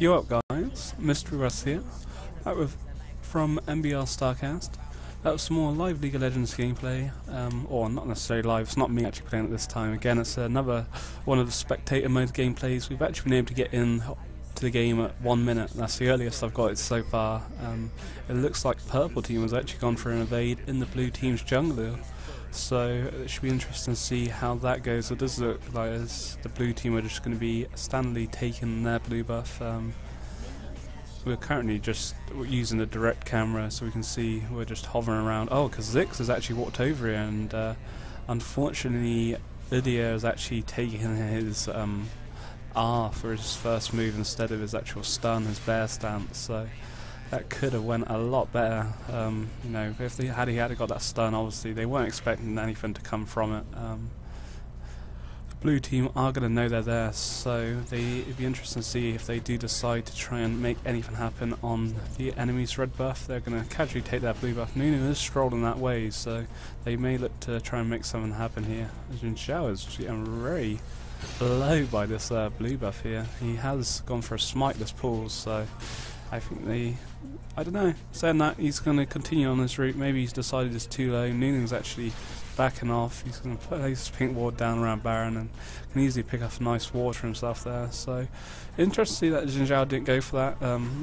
Yo up guys, MrBigRuss here, back with from MBR Starcast. That was some more live League of Legends gameplay, or not necessarily live, it's not me actually playing it this time. Again, it's another one of the spectator mode gameplays. We've actually been able to get in to the game at 1 minute, that's the earliest I've got it so far. It looks like purple team has actually gone for an invade in the blue team's jungle. So it should be interesting to see how that goes. It does look like as the blue team are just going to be standardly taking their blue buff. We're currently just using the direct camera so we can see we're just hovering around. Oh, Kha'Zix has actually walked over here, and unfortunately Udyr has actually taken his R for his first move instead of his actual stun, his bear stance. So that could have went a lot better. You know, if he had got that stun, obviously they weren't expecting anything to come from it. The blue team are going to know they're there, so it'd be interesting to see if they do decide to try and make anything happen on the enemy's red buff. They're going to casually take their blue buff. Nunu is strolling that way, so they may look to try and make something happen here. Zhao is getting very low by this blue buff here. He has gone for a smiteless pull, so I think I don't know, saying that he's going to continue on this route. Maybe he's decided it's too low. Nunu's actually backing off. He's going to place pink ward down around Baron and can easily pick up a nice ward for himself there. So interesting to see that Zhao didn't go for that.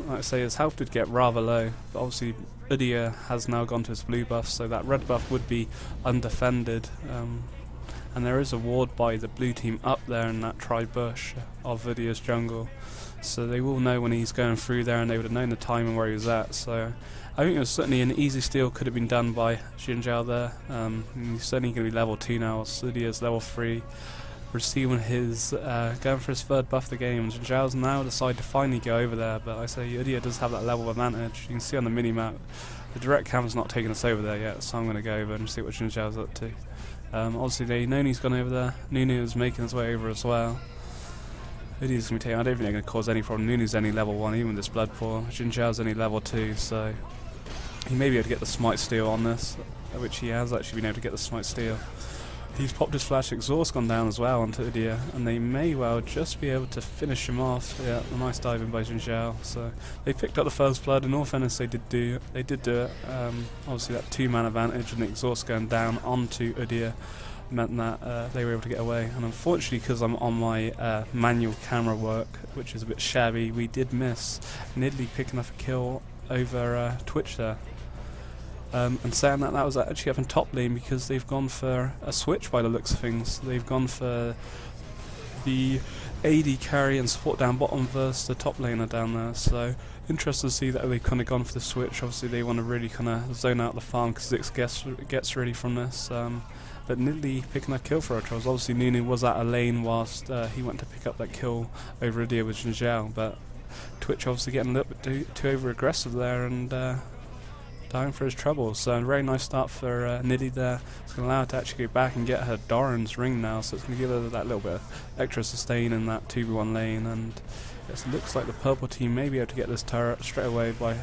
Like I say, his health did get rather low, but obviously Udyr has now gone to his blue buff, so that red buff would be undefended. And there is a ward by the blue team up there in that tri-bush of Udyr's jungle. So they will know when he's going through there, and they would have known the time and where he was at. So I think it was certainly an easy steal, could have been done by Zhao there. He's certainly going to be level 2 now, Udyr's level 3. Receiving his, going for his third buff of the game. Zhao's now decided to finally go over there, but I say Udyr does have that level advantage. You can see on the mini-map, the direct camera's not taking us over there yet, so I'm going to go over and see what Zhao's up to. Obviously they know he's gone over there. Nunu is making his way over as well. Udyr's going to be taking, I don't think they're going to cause any problem. Nunu's only level 1, even with this blood pool. Zhao's only level 2, so he may be able to get the smite steal on this, which he has actually been able to get the smite steal. He's popped his flash, exhaust gone down as well onto Udyr, and they may well just be able to finish him off. Yeah, a nice diving by Zhao. So they picked up the first blood, and all fairness they did do it. Obviously that 2-man advantage and the exhaust going down onto Udyr meant that they were able to get away. And unfortunately, because I'm on my manual camera work, which is a bit shabby, we did miss Nidalee picking up a kill over Twitch there. And saying that, that was actually up in top lane because they've gone for a switch by the looks of things. They've gone for the AD carry and support down bottom versus the top laner down there. So interesting to see that they've kind of gone for the switch. Obviously they want to really kind of zone out the farm because Kha'Zix gets ready from this. But Nidalee picking that kill for her troubles. Obviously Nunu was out of lane whilst he went to pick up that kill over Udyr with Zhao, but Twitch obviously getting a little bit too over aggressive there and dying for his troubles. So a very nice start for Nidalee there. It's going to allow her to actually go back and get her Doran's ring now, so it's going to give her that little bit of extra sustain in that 2v1 lane, and it looks like the purple team may be able to get this turret straight away. By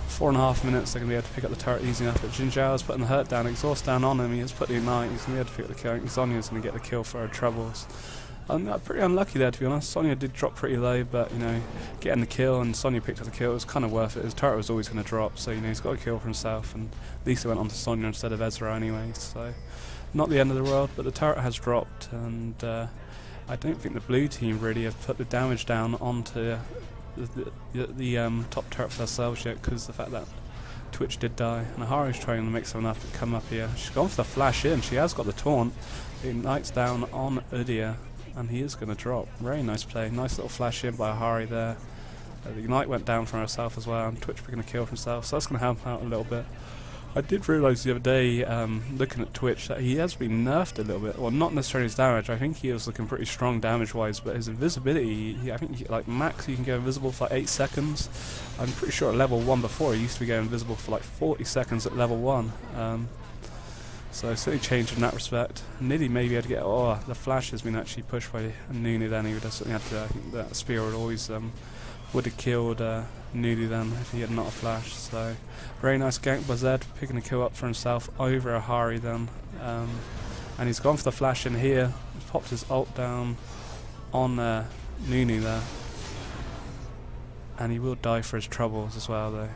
4.5 minutes they're going to be able to pick up the turret easy enough, but Zhao's putting the hurt down, exhaust down on him. He has put the ignite, he's going to be able to pick up the kill. I think Sonya's going to get the kill for her troubles. Pretty unlucky there, to be honest. Sonya did drop pretty low, but you know, getting the kill and Sonya picked up the kill, it was kind of worth it. His turret was always going to drop, so you know he's got a kill for himself, and at least he went on to Sonya instead of Ezreal anyway. So not the end of the world, but the turret has dropped, and I don't think the blue team really have put the damage down onto the top turret for themselves yet, because the fact that Twitch did die, and Ahri's trying to make something up and come up here. She's gone for the flash in. She has got the taunt. The ignite's down on Udyr, and he is going to drop. Very nice play. Nice little flash in by Ahri there. The ignite went down for herself as well, and Twitch picking a kill for himself, so that's going to help out a little bit. I did realise the other day, looking at Twitch, that he has been nerfed a little bit. Well, not necessarily his damage. I think he was looking pretty strong damage-wise, but his invisibility, I think like max you can go invisible for like 8 seconds. I'm pretty sure at level 1 before he used to be going invisible for like 40 seconds at level 1. So certainly changed in that respect. Nidalee may be able to get, oh, the flash has been actually pushed by Nunu then. He would have certainly had to, I think that spear would always, would have killed Nunu then if he had not a flash. So very nice gank by Zed, picking a kill up for himself over Ahri then. And he's gone for the flash in here. He's popped his ult down on Nunu there. and he will die for his troubles as well though.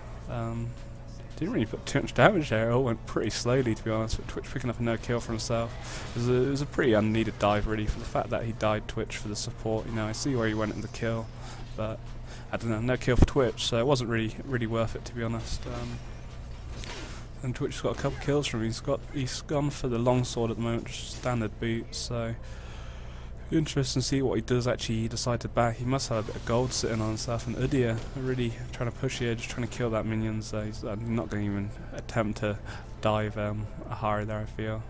Didn't really put too much damage there. It all went pretty slowly, to be honest, with Twitch picking up a no kill for himself. It was a pretty unneeded dive really, for the fact that he died Twitch for the support. You know, I see where he went in the kill, but I don't know, no kill for Twitch, so it wasn't really worth it, to be honest. And Twitch has got a couple kills from him. He's gone for the longsword at the moment, just standard boots. So interesting to see what he does actually decide to back. He must have a bit of gold sitting on himself. And Udyr really trying to push here, just trying to kill that minion. So he's not going to even attempt to dive Ahri there, I feel.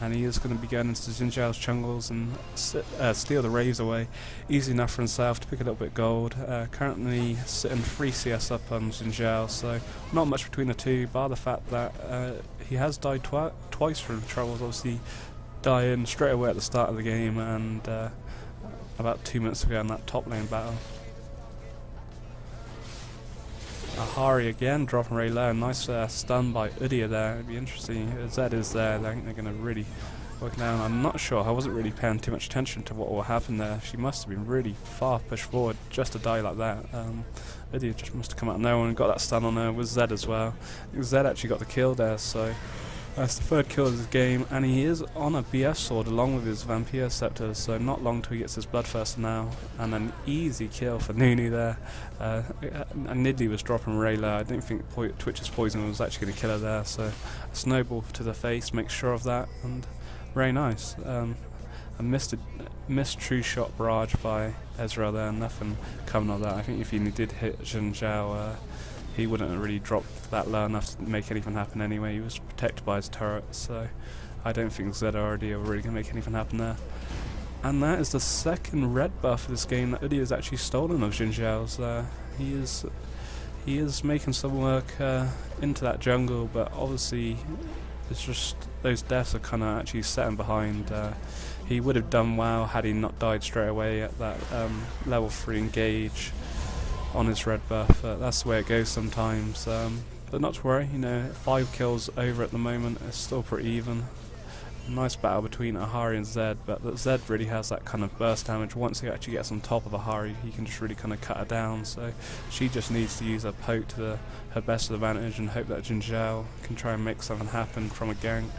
And he is going to be going into Zhao's jungles and steal the raves away. Easy enough for himself to pick a little bit of gold. Currently sitting 3 CS up on Zhao, so not much between the two, bar the fact that he has died twice from troubles. Obviously dying straight away at the start of the game and about 2 minutes ago in that top lane battle. Ahri again dropping really low. Nice stun by Udyr there. It'd be interesting. Zed is there. I think they're going to really work down. I'm not sure. I wasn't really paying too much attention to what will happen there. She must have been really far pushed forward just to die like that. Udyr just must have come out of nowhere and got that stun on her with Zed as well. I think Zed actually got the kill there, so that's the 3rd kill of the game, and he is on a BF sword along with his Vampire Scepter, so not long till he gets his Bloodthirst now, and an easy kill for Nunu there. And Nidalee was dropping really low. I don't think Twitch's poison was actually going to kill her there, so a snowball to the face makes sure of that, and very nice. A missed true shot barrage by Ezreal there, nothing coming of that. I think if he did hit Zhao, he wouldn't have really dropped that low enough to make anything happen anyway. He was protected by his turret, so I don't think Zed already are really going to make anything happen there. And that is the 2nd red buff of this game that Udyr has actually stolen of Zhao's. He is making some work into that jungle, but obviously it's just those deaths are kind of actually setting behind. He would have done well had he not died straight away at that level 3 engage on his red buff. That's the way it goes sometimes, but not to worry, you know, 5 kills over at the moment. It's still pretty even. Nice battle between Ahri and Zed, but Zed really has that kind of burst damage. Once he actually gets on top of Ahri, he can just really kind of cut her down, so she just needs to use her poke to her best advantage and hope that Zhao can try and make something happen from a gank.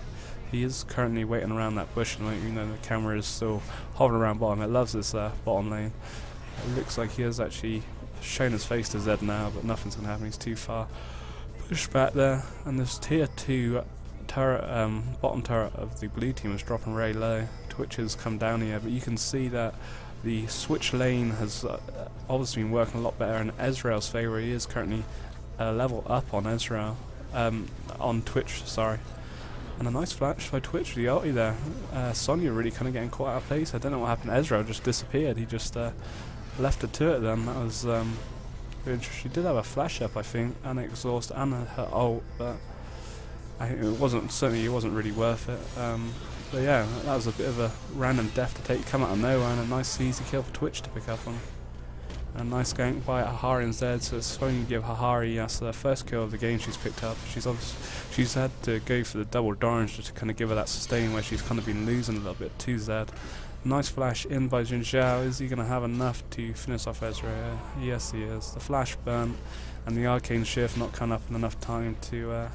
He is currently waiting around that bush, and even though the camera is still hovering around bottom, it loves this bottom lane. It looks like he has actually shown his face to Zed now, but nothing's going to happen. He's too far pushed back there, and this tier 2 turret, bottom turret of the blue team is dropping very low. Twitch has come down here, but you can see that the switch lane has obviously been working a lot better in Ezreal's favour. He is currently a level up on Ezreal, on Twitch, sorry. And a nice flash by Twitch with the ulti there. Sona really kind of getting caught out of place. I don't know what happened. Ezreal just disappeared. He just left her to it then. That was very interesting. She did have a flash up, I think, and exhaust and her ult, but I think it wasn't really worth it. But yeah, that was a bit of a random death to come out of nowhere, and a nice easy kill for Twitch to pick up on. And a nice gank by Ahri and Zed, so it's going to give Ahri that's the 1st kill of the game she's picked up. She's had to go for the double orange just to kind of give her that sustain where she's kind of been losing a little bit to Zed. Nice flash in by Zhao. Is he going to have enough to finish off Ezreal? Yes, he is. The flash burnt and the arcane shift not coming up in enough time to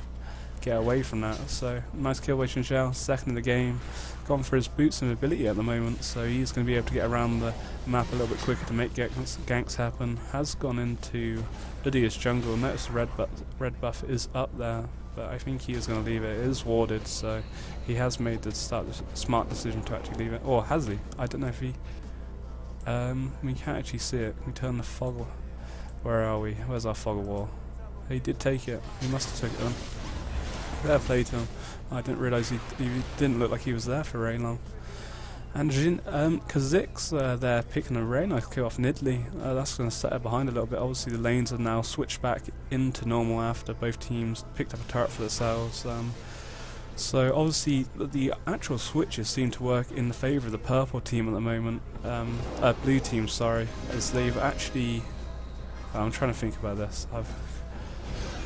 get away from that. So nice kill by Zhao, 2nd in the game. Gone for his boots and ability at the moment, so he's going to be able to get around the map a little bit quicker to make ganks happen. Has gone into Udyr's jungle. Notice the red buff is up there, but I think he is going to leave it. It is warded, so he has made the smart decision to actually leave it. Or has he? I don't know if he... we can't actually see it. We turn the fog... Where are we? Where's our fog wall? He did take it. He must have took it then. Fair play to him. I didn't realise he didn't look like he was there for very long. And Kha'Zix there picking a very nice kill off Nidalee. That's going to set her behind a little bit. Obviously the lanes have now switched back into normal after both teams picked up a turret for themselves. So obviously the actual switches seem to work in the favour of the purple team at the moment. Blue team, sorry, as they've actually... I'm trying to think about this.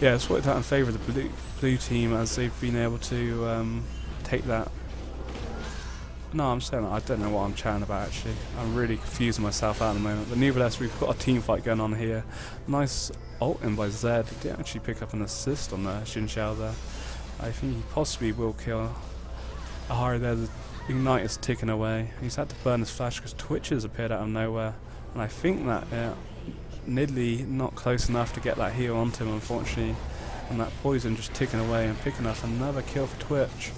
Yeah, it's worked out in favour of the blue team as they've been able to take that No, I'm saying I don't know what I'm chatting about actually. I'm really confusing myself out at the moment. But nevertheless, we've got a team fight going on here. Nice ult in by Zed. He did actually pick up an assist on the Zhao there. I think he possibly will kill Ahri there. The Ignite is ticking away. He's had to burn his flash because Twitch has appeared out of nowhere. And I think that Nidalee not close enough to get that heal onto him, unfortunately. And that poison just ticking away and picking up another kill for Twitch.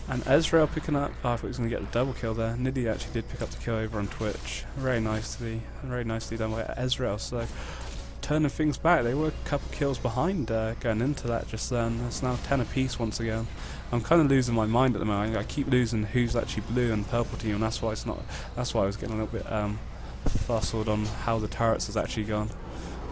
And Ezreal picking up, I thought he was going to get the double kill there. Nidalee actually did pick up the kill over on Twitch. Very nicely done by Ezreal. So turning things back, they were a couple kills behind going into that just then. It's now 10 apiece once again. I'm kind of losing my mind at the moment. I keep losing who's actually blue and purple team, and that's why it's not. That's why I was getting a little bit fuzzled on how the turrets has actually gone.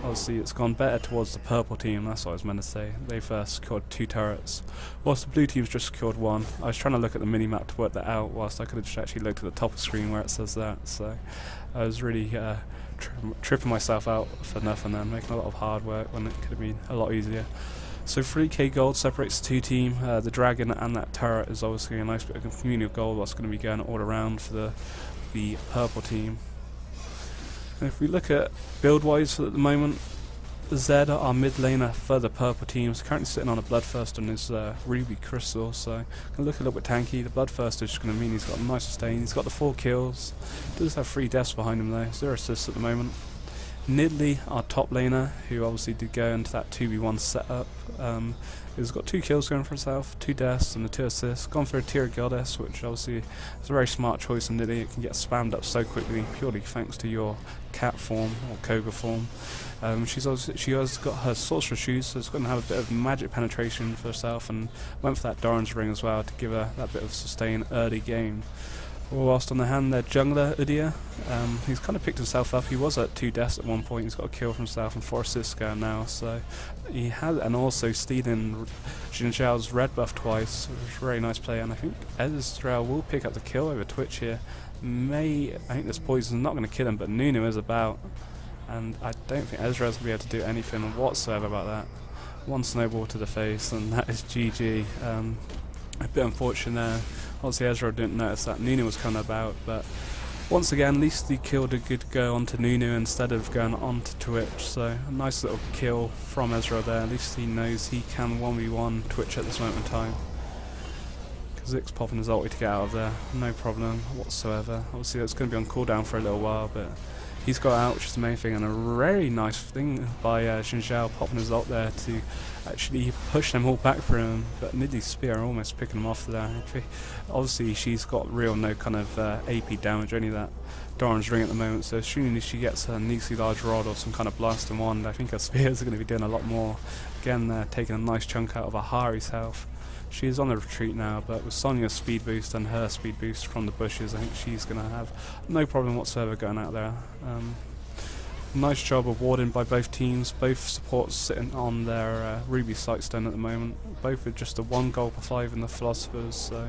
Obviously it's gone better towards the purple team, that's what I was meant to say. They've secured 2 turrets, whilst the blue team's just secured 1. I was trying to look at the minimap to work that out, whilst I could have just actually looked at the top of the screen where it says that. So I was really tripping myself out for nothing and making a lot of hard work when it could have been a lot easier. So 3k gold separates the 2 team. The dragon and that turret is obviously a nice bit of community of gold that's going to be going all around for the purple team. And if we look at build-wise at the moment, Zed, our mid laner for the purple team, is currently sitting on a Bloodthirst on his Ruby Crystal, so going to look a little bit tanky. The Bloodthirst is just going to mean he's got a nice sustain. He's got the 4 kills. Does have 3 deaths behind him though, 0 assists at the moment. Nidalee, our top laner, who obviously did go into that 2v1 setup, has got 2 kills going for himself, 2 deaths and the 2 assists. Gone for a tier goddess, which obviously is a very smart choice on Nidalee. It can get spammed up so quickly, purely thanks to your cat form or Koga form. She has got her sorcerer shoes, so it's going to have a bit of magic penetration for herself, and went for that Doran's ring as well to give her that bit of sustain early game. Whilst on the hand, their jungler Udyr, he's kind of picked himself up. He was at 2 deaths at one point. He's got a kill for himself and 4 assists going now. So he had, and also stealing Zhao's red buff twice. It was a very nice play, and I think Ezreal will pick up the kill over Twitch here. I think this poison's not going to kill him, but Nunu is about, and I don't think Ezreal's going to be able to do anything whatsoever about that. 1 snowball to the face, and that is GG. A bit unfortunate there. Obviously Ezreal didn't notice that Nunu was coming about, but once again at least he killed a good go onto Nunu instead of going onto Twitch, so a nice little kill from Ezreal there. At least he knows he can 1v1 Twitch at this moment in time. Kha'Zix popping his ulti to get out of there, no problem whatsoever. Obviously it's going to be on cooldown for a little while, but he's got out, which is the main thing, and a very nice thing by Zhao popping his ult there to actually push them all back for him, but Nidalee's spear almost picking him off there. Obviously she's got real no kind of AP damage or any of that Doran's ring at the moment, so as soon as she gets a neatly large rod or some kind of blasting wand, I think her spears are going to be doing a lot more. Again, they're taking a nice chunk out of Ahri's health. She is on the retreat now, but with Sonya's speed boost and her speed boost from the bushes, I think she's going to have no problem whatsoever going out there. Nice job of warding by both teams. Both supports sitting on their Ruby Sightstone at the moment. Both with just a 1 gold per 5 in the Philosophers, so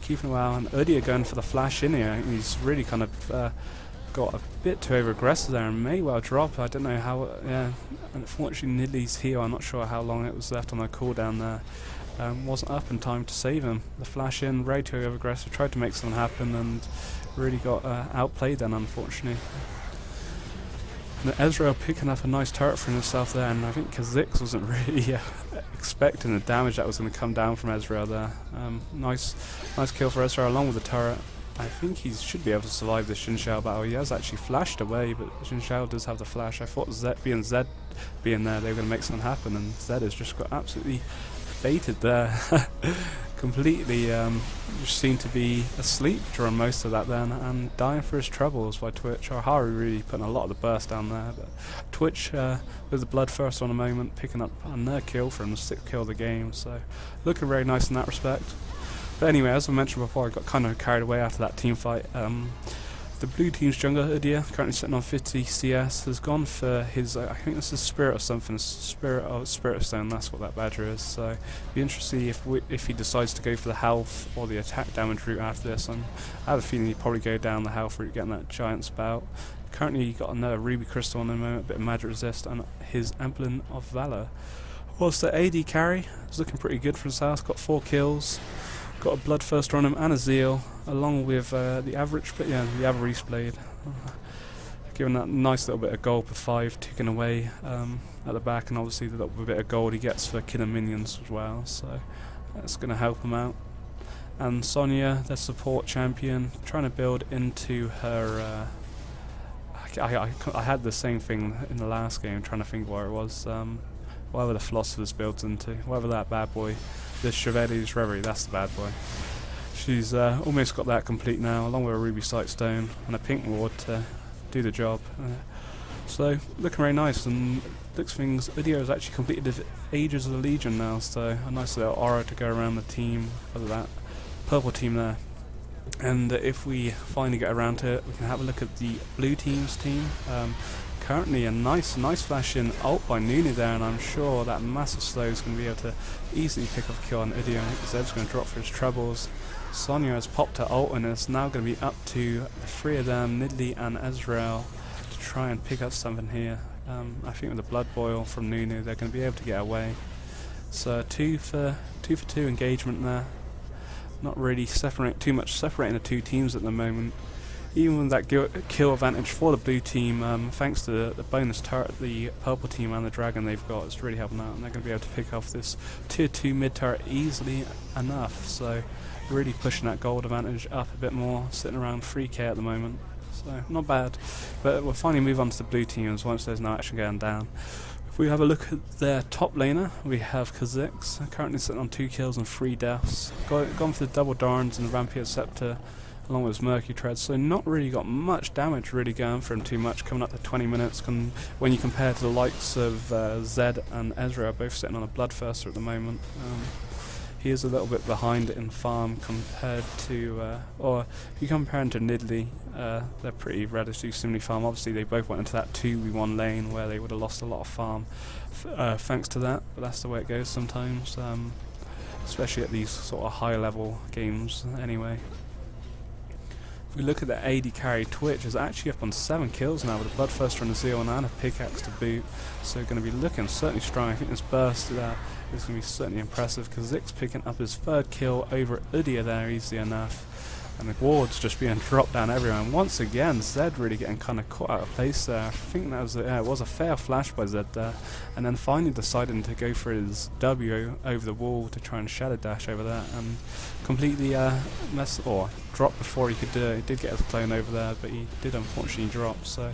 keeping well. And Udyr going for the flash in here. He's really kind of got a bit too over aggressive there and may well drop. I don't know how. Yeah, unfortunately Nidalee's here. I'm not sure how long it was left on her cooldown there. Wasn't up in time to save him. The flash in, way too over aggressive. Tried to make something happen and really got outplayed then, unfortunately. And Ezreal picking up a nice turret for himself there, and I think Kha'Zix wasn't really expecting the damage that was going to come down from Ezreal there. Nice kill for Ezreal along with the turret. I think he should be able to survive this Zhao battle. He has actually flashed away, but Zhao does have the flash. I thought Zed being there, they were going to make something happen, and Zed has just got absolutely baited there. Completely just seemed to be asleep during most of that then, and dying for his troubles by Twitch. Ahri really putting a lot of the burst down there, but Twitch with the Bloodthirst on a moment, picking up another kill for him, the 6th kill of the game, so looking very nice in that respect. But anyway, as I mentioned before, I got kind of carried away after that team fight. The blue team's jungler, Udyr, currently sitting on 50 CS, has gone for his, I think this is Spirit or something, Spirit of Stone, that's what that badger is. So be interested to see if he decides to go for the health or the attack damage route after this. I have a feeling he'd probably go down the health route, getting that giant spout. Currently he got another Ruby Crystal on the moment, a bit of magic resist, and his Emblem of Valor. Whilst the AD carry is looking pretty good for himself, got 4 kills. got a Bloodthirster on him and a Zeal, along with the average, but yeah, the Ahri blade. Giving that nice little bit of gold per 5, ticking away at the back, and obviously the little bit of gold he gets for killing minions as well, so that's going to help him out. And Sonya, their support champion, trying to build into her... I had the same thing in the last game, trying to think where it was, whatever the Philosopher's builds into, whatever that bad boy, the Chevelier's Reverie, that's the bad boy. She's almost got that complete now, along with a Ruby Sightstone and a Pink Ward to do the job. So looking very nice, and looks things Udyr has actually completed the Ages of the Legion now, so a nice little aura to go around the team for that purple team there. And if we finally get around to it, we can have a look at the blue team's team. Currently a nice flash in ult by Nunu there, and I'm sure that massive slow is going to be able to easily pick up a kill on Udyr. Zed's going to drop for his trebles. Sonya has popped her ult, and it's now going to be up to the three of them, Nidalee and Ezreal, to try and pick up something here. I think with the Blood Boil from Nunu, they're going to be able to get away. So 2 for 2 engagement there. Not really separating the two teams at the moment. Even with that kill advantage for the blue team, thanks to the bonus turret the purple team and the dragon they've got, it's really helping out, and they're going to be able to pick off this tier 2 mid turret easily enough. So really pushing that gold advantage up a bit more, sitting around 3k at the moment. So not bad, but we'll finally move on to the blue teams once there's no action going down. If we have a look at their top laner, we have Kha'Zix, currently sitting on 2 kills and 3 deaths. Gone for the double Darns and the Rampire Scepter along with his Mercury Tread, so not really got much damage really going for him too much, coming up to 20 minutes when you compare to the likes of Zed and Ezreal, both sitting on a Bloodthirster at the moment. He is a little bit behind in farm compared to, or if you compare him to Nidalee, they're pretty relatively similarly farm. Obviously they both went into that 2v1 lane where they would have lost a lot of farm thanks to that, but that's the way it goes sometimes, especially at these sort of high level games anyway. If we look at the AD carry, Twitch is actually up on 7 kills now with a Bloodthirster and a Zeal and a pickaxe to boot, so going to be looking certainly strong. I think this burst is going to be certainly impressive, because Kha'Zix picking up his 3rd kill over Udyr there easily enough, and the wards just being dropped down everywhere. And once again, Zed really getting kind of caught out of place there. I think that was it was a fair flash by Zed there, and then finally deciding to go for his W over the wall to try and shadow dash over there and completely drop before he could do it. He did get his clone over there, but he did unfortunately drop, so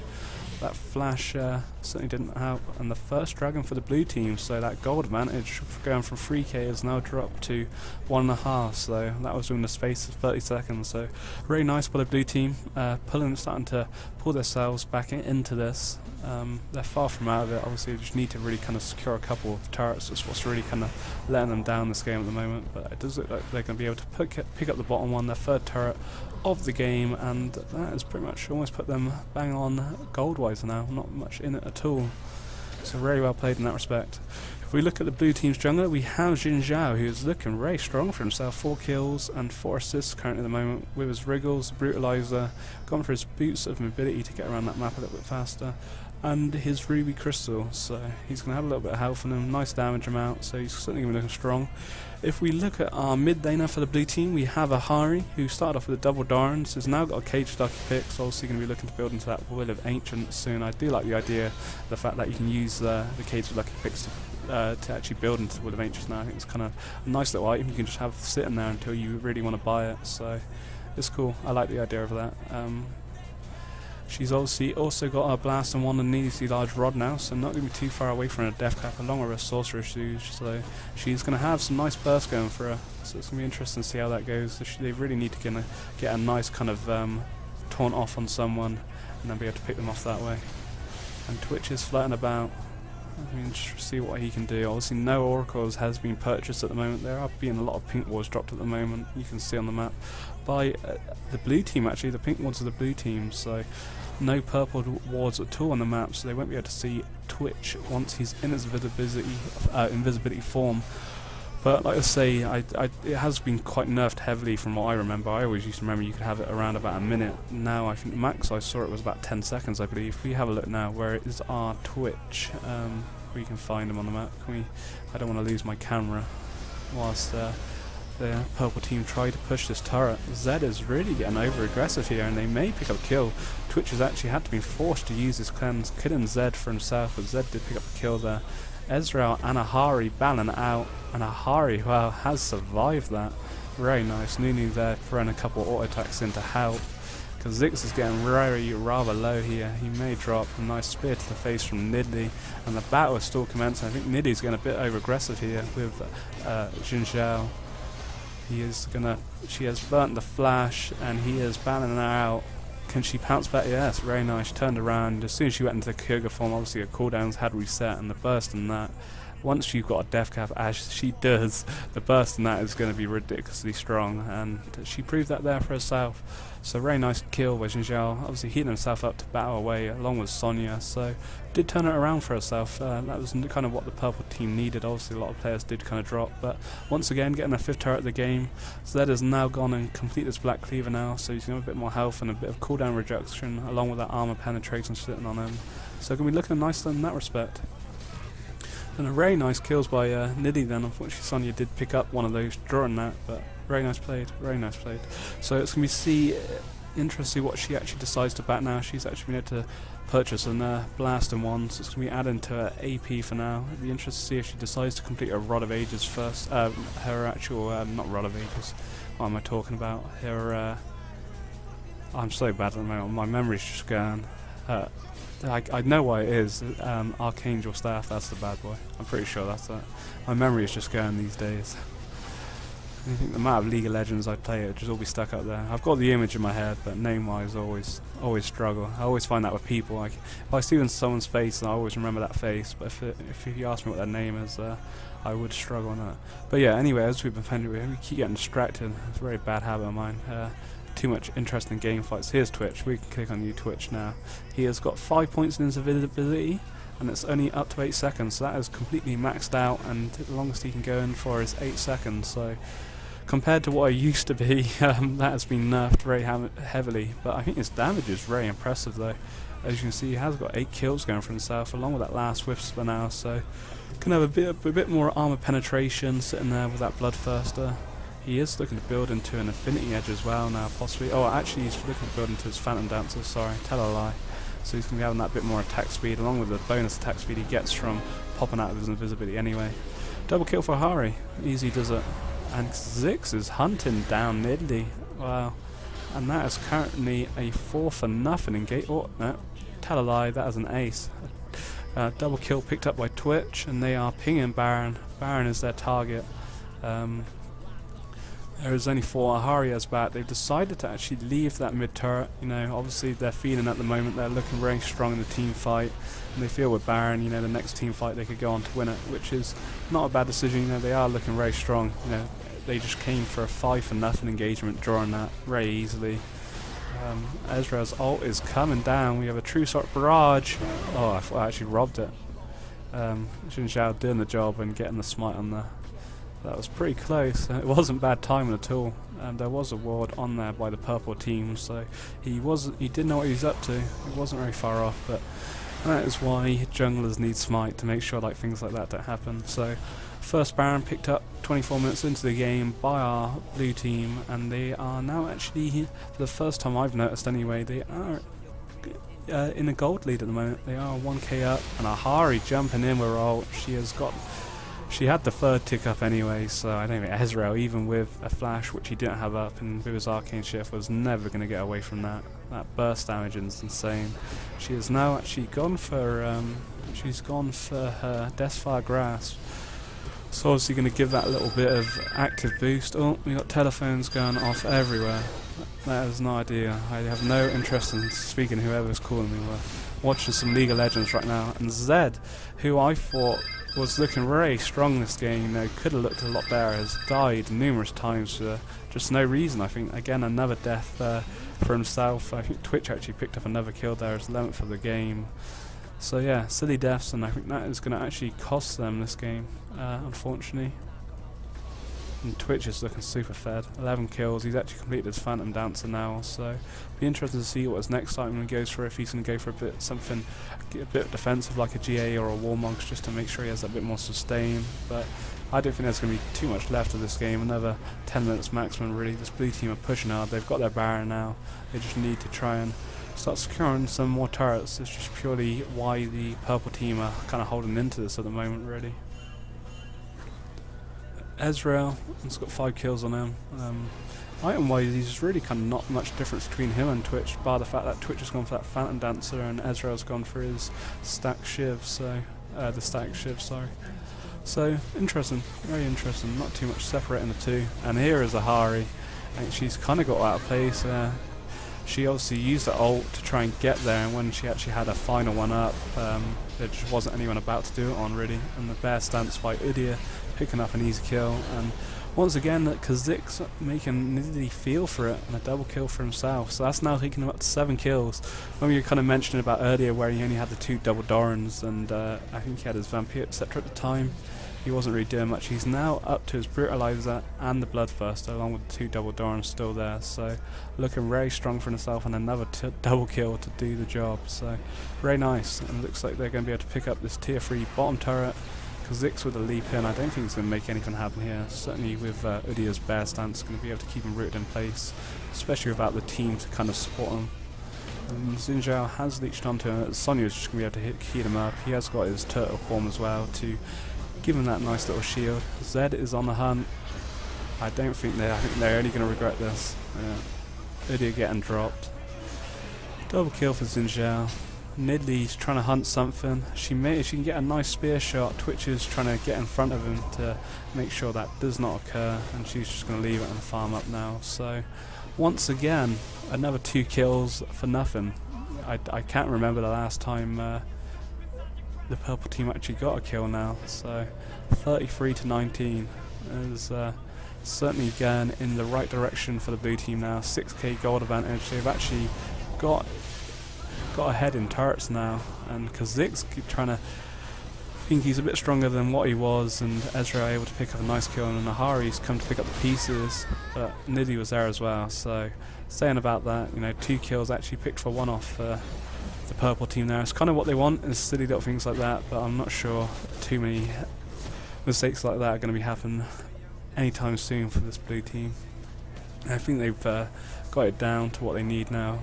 that flash certainly didn't help. And the first dragon for the blue team, so that gold advantage going from 3k is now dropped to 1.5, so that was in the space of 30 seconds. So really nice by the blue team, starting to pull themselves back into this. They're far from out of it. Obviously they just need to really kind of secure a couple of turrets. That's what's really kind of letting them down this game at the moment, but it does look like they're going to be able to pick up the bottom one, their 3rd turret of the game, and that has pretty much almost put them bang on gold wise now, not much in it at all. So very well played in that respect. If we look at the blue team's jungler, we have Zhao, who is looking very strong for himself, 4 kills and 4 assists currently at the moment, with his Wriggles, Brutalizer, gone for his boots of mobility to get around that map a little bit faster, and his Ruby Crystal, so he's going to have a little bit of health on him, nice damage amount, so he's certainly going to be looking strong. If we look at our mid laner for the blue team, we have Ahri, who started off with a double Darns, has now got a Cage Ducky pick, so obviously going to be looking to build into that Will of Ancients soon. I do like the idea, the fact that you can use the Cage Ducky picks to actually build into Will of Ancients now. I think it's kind of a nice little item you can just have sitting there until you really want to buy it, so it's cool. I like the idea of that. She's obviously also got her Blast and 1 and needlessly large rod now, so not going to be too far away from her death cap along with her sorcerer's shoes, so she's going to have some nice bursts going for her, so it's going to be interesting to see how that goes. So they really need to get a nice kind of taunt off on someone and then be able to pick them off that way. And Twitch is flirting about. I mean, just see what he can do. Obviously no oracles has been purchased at the moment. There are being a lot of pink wards dropped at the moment, you can see on the map, by the blue team actually. The pink wards are the blue team, so no purple wards at all on the map, so they won't be able to see Twitch once he's in his invisibility form. But like I say, it has been quite nerfed heavily from what I remember. I always used to remember you could have it around about a minute. Now I think the max I saw it was about 10 seconds, I believe. We have a look now where is our Twitch. We can find him on the map. I don't want to lose my camera whilst the purple team try to push this turret. Zed is really getting over aggressive here, and they may pick up a kill. Twitch has actually had to be forced to use his cleanse, killing Zed for himself, but Zed did pick up a kill there. Ezreal and Ahri battling out, and Ahri, well, has survived that. Very nice. Nunu there throwing a couple auto attacks in to help. Kha'Zix is getting rather low here. He may drop a nice spear to the face from Nidalee, and the battle is still commencing. I think Nidalee's getting a bit over aggressive here with Zhao. She has burnt the flash, and he is battling her out. Can she pounce back? Yes, very nice. Turned around. As soon as she went into the Kyogre form, obviously her cooldowns had reset, and the burst in that, once you've got a death cap, as she does, the burst in that is going to be ridiculously strong, and she proved that there for herself. So very nice kill with Zhao, obviously heating himself up to battle away along with Sonya, so did turn it around for herself. That was kind of what the purple team needed. Obviously a lot of players did kind of drop, but once again getting a 5th turret of the game. Zed has now gone and completed his Black Cleaver now, so he's going to have a bit more health and a bit of cooldown reduction along with that armor penetration sitting on him. So going to be looking nicer in that respect. And a very nice kills by Nidalee then. Unfortunately Sonya did pick up one of those during that, but very nice played, very nice played. So it's going to be interesting what she actually decides to bat now. She's actually been able to purchase a blast in one, so it's going to be added to her AP for now. It'll be interesting to see if she decides to complete her Rod of Ages first. Her actual, not Rod of Ages, what am I talking about? Her, I'm so bad at the moment, my memory's just gone. I know why it is. Archangel Staff, that's the bad boy. I'm pretty sure that's it. My memory is just going these days. I think the amount of League of Legends I play, it just all be stuck up there. I've got the image in my head, but name-wise, always struggle. I always find that with people. Like if I see in someone's face, I always remember that face. But if you ask me what their name is, I would struggle on that. But yeah, anyway, as we've been playing, we keep getting distracted. It's a very bad habit of mine. Too much interest in game fights. Here's Twitch. We can click on new Twitch now. He has got 5 points in his invisibility, and it's only up to 8 seconds. So that is completely maxed out, and the longest he can go in for is 8 seconds. So compared to what I used to be, that has been nerfed very heavily. But I think his damage is very impressive though. As you can see, he has got 8 kills going for himself, along with that last Whisper now. So can have a bit more armor penetration sitting there with that Bloodthirster. He is looking to build into an Infinity Edge as well now, possibly. Oh, actually, he's looking to build into his Phantom Dancer, sorry, tell a lie. So he's going to be having that bit more attack speed, along with the bonus attack speed he gets from popping out of his invisibility anyway. Double kill for Ahri, easy does it. And Kha'Zix is hunting down Nidalee, wow. And that is currently a 4-for-0 in gate. Oh, no, tell a lie, that is an ace. Double kill picked up by Twitch, and they are pinging Baron. Baron is their target. There is only 4 Ahri's back. They've decided to actually leave that mid turret. You know, obviously they're feeling at the moment. They're looking very strong in the team fight, and they feel with Baron, you know, the next team fight they could go on to win it, which is not a bad decision. You know, they are looking very strong. You know, they just came for a 5-for-0 engagement, drawing that very easily. Ezreal's ult is coming down. We have a True Sort Barrage. Oh, I thought I actually robbed it. Zhao doing the job and getting the smite on there. That was pretty close. It wasn't bad timing at all, and there was a ward on there by the purple team, so he did know what he was up to. He wasn't very far off, but that is why junglers need smite, to make sure like things like that don't happen. So first Baron picked up 24 minutes into the game by our blue team, and they are now actually, for the first time I've noticed anyway, they are in a gold lead at the moment. They are 1k up, and Ahri jumping in with her ult. She had the 3rd tick up anyway, so I don't think Ezreal, even with a flash, which he didn't have up, and with his arcane shift, was never going to get away from that. That burst damage is insane. She has now actually gone for her Deathfire Grasp. So obviously going to give that a little bit of active boost. Oh, we got telephones going off everywhere. That is no idea. I have no interest in speaking to whoever's calling me. We're watching some League of Legends right now, and Zed, who I thought was looking very strong this game, you know, could have looked a lot better, has died numerous times for just no reason. I think, again, another death for himself. I think Twitch actually picked up another kill there as 11th of the game. So yeah, silly deaths, and I think that is going to actually cost them this game, unfortunately. And Twitch is looking super fed. 11 kills. He's actually completed his Phantom Dancer now, so be interested to see what his next item he goes for. If he's going to go for a bit defensive like a GA or a Warmonks, just to make sure he has a bit more sustain. But I don't think there's going to be too much left of this game. Another 10 minutes maximum, really. This blue team are pushing hard. They've got their Baron now. They just need to try and start securing some more turrets. It's just purely why the purple team are kind of holding into this at the moment, really. Ezreal has got 5 kills on him. Item-wise, there's really kind of not much difference between him and Twitch, bar the fact that Twitch has gone for that Phantom Dancer and Ezreal's gone for his stack Shiv. So the stack Shiv, sorry. So interesting, very interesting. Not too much separating the two. And here is Ahri, and she's kind of got out of place. She obviously used the ult to try and get there, and when she actually had a final one up, there just wasn't anyone about to do it on, really. And the bear stance by Udyr, picking up an easy kill. And once again, Kha'Zix making Nidalee feel for it, and a double kill for himself. So that's now taking him up to 7 kills. When we were kind of mentioning about earlier where he only had the 2 double Dorans, and I think he had his Vampire, etc. at the time. He wasn't really doing much. He's now up to his Brutalizer and the Bloodthirster, along with the 2 double Dorans still there. So looking very strong for himself, and another double kill to do the job. So very nice. And it looks like they're going to be able to pick up this tier 3 bottom turret. Kha'Zix with a leap in. I don't think he's going to make anything happen here. Certainly with Udyr's bear stance, going to be able to keep him rooted in place, especially without the team to kind of support him. And Zhao has leached onto him. Sonya's just going to be able to heat him up. He has got his turtle form as well to give him that nice little shield. Zed is on the hunt. I think they're only going to regret this. Udyr getting dropped. Double kill for Zhao. Nidalee's trying to hunt something. She can get a nice spear shot. Twitch is trying to get in front of him to make sure that does not occur, and she's just going to leave it and farm up now. So once again, another 2 kills for nothing. I can't remember the last time the purple team actually got a kill now. So 33 to 19 is certainly going in the right direction for the blue team now. 6k gold advantage. They've actually got ahead in turrets now, and Kha'Zix keep trying to think he's a bit stronger than what he was, and Ezreal able to pick up a nice kill, and Ahri's come to pick up the pieces, but Nidalee was there as well. So saying about that, 2 kills actually picked for 1 off the purple team there. It's kind of what they want, is silly little things like that, but I'm not sure too many mistakes like that are going to be happening anytime soon for this blue team. I think they've got it down to what they need now.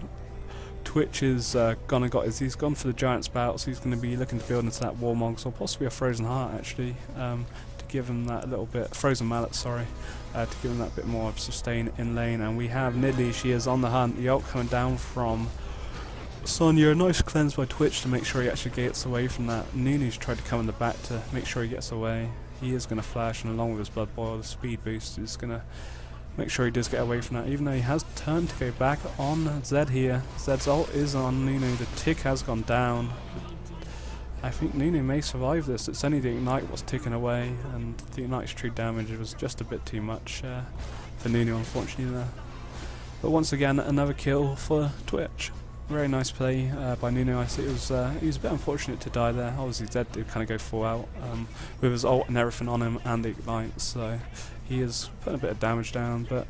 Twitch is he's gone for the giant spout, so he's going to be looking to build into that Warmonks, or possibly a frozen heart actually, to give him that little bit, frozen mallet, sorry, to give him that bit more of sustain in lane. And we have Nidalee, she is on the hunt. The ult coming down from Sonya, a nice cleanse by Twitch to make sure he actually gets away from that. Nunu's tried to come in the back to make sure he gets away. He is going to flash, and along with his blood boil, the speed boost is going to make sure he does get away from that, even though he has turned to go back on Zed here. Zed's ult is on Nunu. The tick has gone down. I think Nunu may survive this. It's only the Ignite was taken away, and the Ignite's true damage was just a bit too much for Nunu, unfortunately there. But once again, another kill for Twitch. Very nice play by Nunu. I see he was a bit unfortunate to die there. Obviously Zed did kind of go full out with his ult and everything on him and the Ignite, so he is putting a bit of damage down, but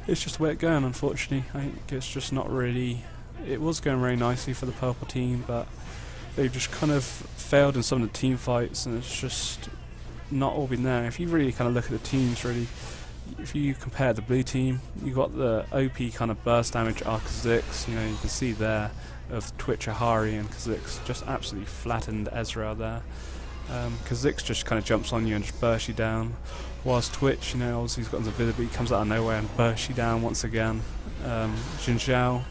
it's just the way it's going, unfortunately. I think it's just not really... It was going very nicely for the purple team, but they've just kind of failed in some of the team fights, and it's just not all been there. If you really kind of look at the teams, really, if you compare the blue team, you got the OP kind of burst damage Kha'Zix, you can see there of Twitch, Ahri, and Kha'Zix just absolutely flattened Ezreal there. Kha'Zix just kind of jumps on you and just bursts you down, whilst Twitch, obviously he's got his ability, comes out of nowhere and bursts you down once again. Zhao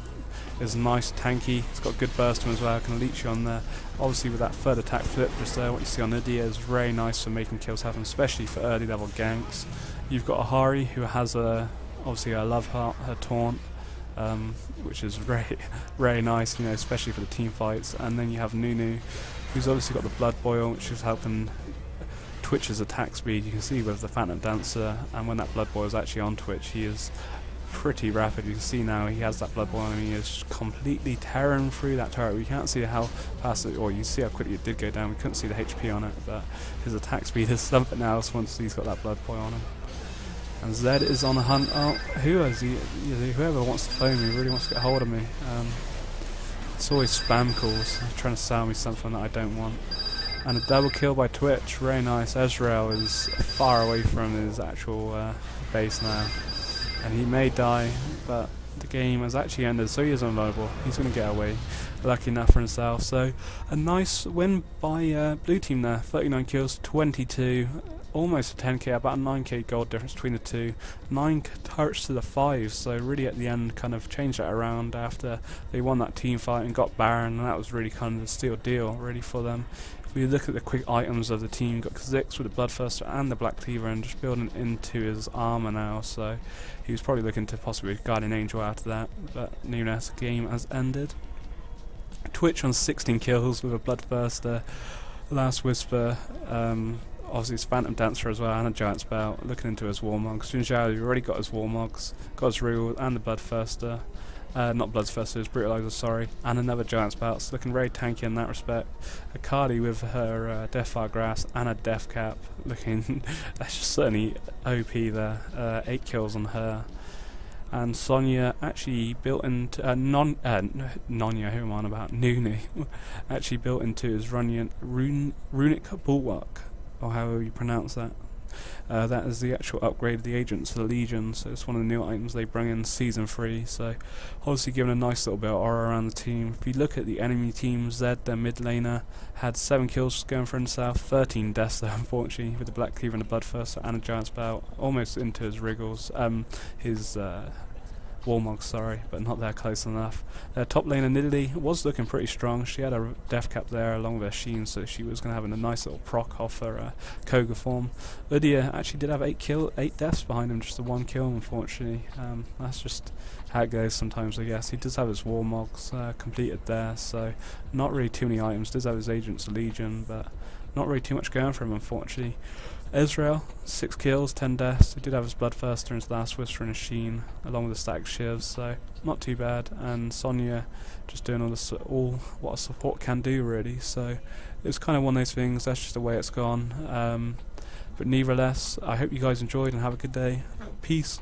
is nice, tanky, he's got good burst to him as well, can leech you on there. Obviously with that third attack flip just there, what you see on Udyr is very nice for making kills happen, especially for early level ganks. You've got Ahri, who has obviously I love her taunt, which is very nice, especially for the team fights. And then you have Nunu, who's obviously got the blood boil, which is helping Twitch's attack speed. You can see with the Phantom Dancer, and when that blood boil is actually on Twitch, he is pretty rapid. You can see now he has that blood boil, and he is completely tearing through that turret. We can't see how fast it, or you see how quickly it did go down. We couldn't see the HP on it, but his attack speed is something else once he's got that blood boil on him. And Zed is on a hunt. Oh, who is he? Whoever wants to phone me really wants to get hold of me. It's always spam calls trying to sell me something that I don't want. And a double kill by Twitch, very nice. Ezreal is far away from his actual base now, and he may die, but the game has actually ended, so he is unvulnerable. He's going to get away, lucky enough for himself. So a nice win by blue team there, 39 kills, 22, almost a 10k, about a 9k gold difference between the two. 9 turrets to the 5, so really at the end kind of changed that around after they won that team fight and got Baron, and that was really kind of the steal deal really for them. If we look at the quick items of the team, got Kha'Zix with the Bloodthirster and the Black Cleaver, and just building into his armor now, so he was probably looking to possibly Guardian Angel out of that, but Nunu's game has ended. Twitch on 16 kills with a Bloodthirster, Last Whisper, obviously it's Phantom Dancer as well, and a Giant Spout, looking into his Warmogs. Zhao, you've already got his Warmogs, got his Rule and the Bloodthirster. Not Bloodthirster, his Brutalizer, sorry, and another Giant Spout, so looking very tanky in that respect. Ahri with her Deathfire Grass and a Death Cap, looking, that's just certainly OP there, 8 kills on her. And Sonya actually built into, Nonya, who am I on about? Nunu, actually built into his Runic Bulwark, or however you pronounce that. That is the actual upgrade of the agents to the Legion, so it's one of the new items they bring in Season 3, so obviously giving a nice little bit of aura around the team. If you look at the enemy team, Zed, their mid laner, had 7 kills going for himself, 13 deaths though, unfortunately, with the Black Cleaver and the Bloodthirster and a Giant Spout, almost into his Wriggles, his Warmog, sorry, but not that close enough. Top laner Nidalee was looking pretty strong. She had a Death Cap there along with her Sheen, so she was going to have a nice little proc off her Koga form. Udyr actually did have 8 deaths behind him, just a 1 kill unfortunately. That's just how it goes sometimes, I guess. He does have his Warmogs completed there, so not really too many items. Does have his Agents Legion, but not really too much going for him unfortunately. Ezreal, 6 kills, 10 deaths. He did have his Bloodthirster and his Last Whisper and his Sheen, along with the stack shivs, so not too bad. And Sonya just doing all what a support can do, really. So it's kind of one of those things. That's just the way it's gone. But nevertheless, I hope you guys enjoyed and have a good day. Peace.